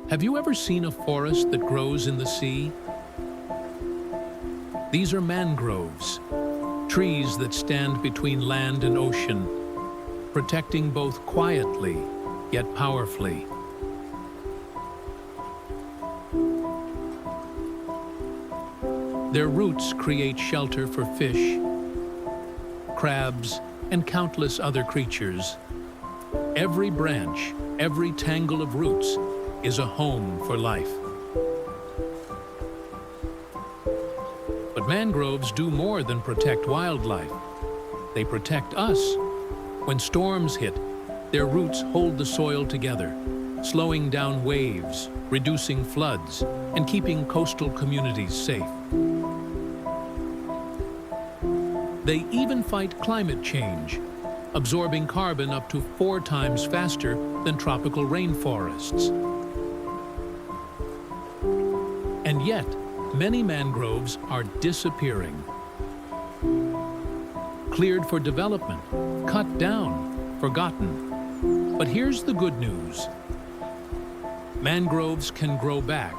Have you ever seen a forest that grows in the sea? These are mangroves, trees that stand between land and ocean, protecting both quietly yet powerfully. Their roots create shelter for fish, crabs, and countless other creatures. Every branch, every tangle of roots is a home for life. But mangroves do more than protect wildlife. They protect us. When storms hit, their roots hold the soil together, slowing down waves, reducing floods, and keeping coastal communities safe. They even fight climate change, absorbing carbon up to 4 times faster than tropical rainforests. And yet, many mangroves are disappearing. Cleared for development, cut down, forgotten. But here's the good news. Mangroves can grow back.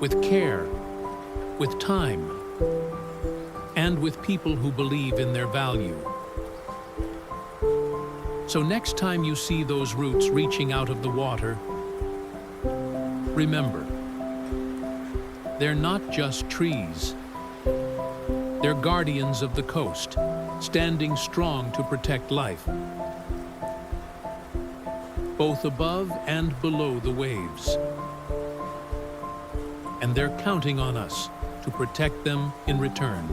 With care, with time, and with people who believe in their value. So next time you see those roots reaching out of the water, remember, they're not just trees. They're guardians of the coast, standing strong to protect life, both above and below the waves. And they're counting on us to protect them in return.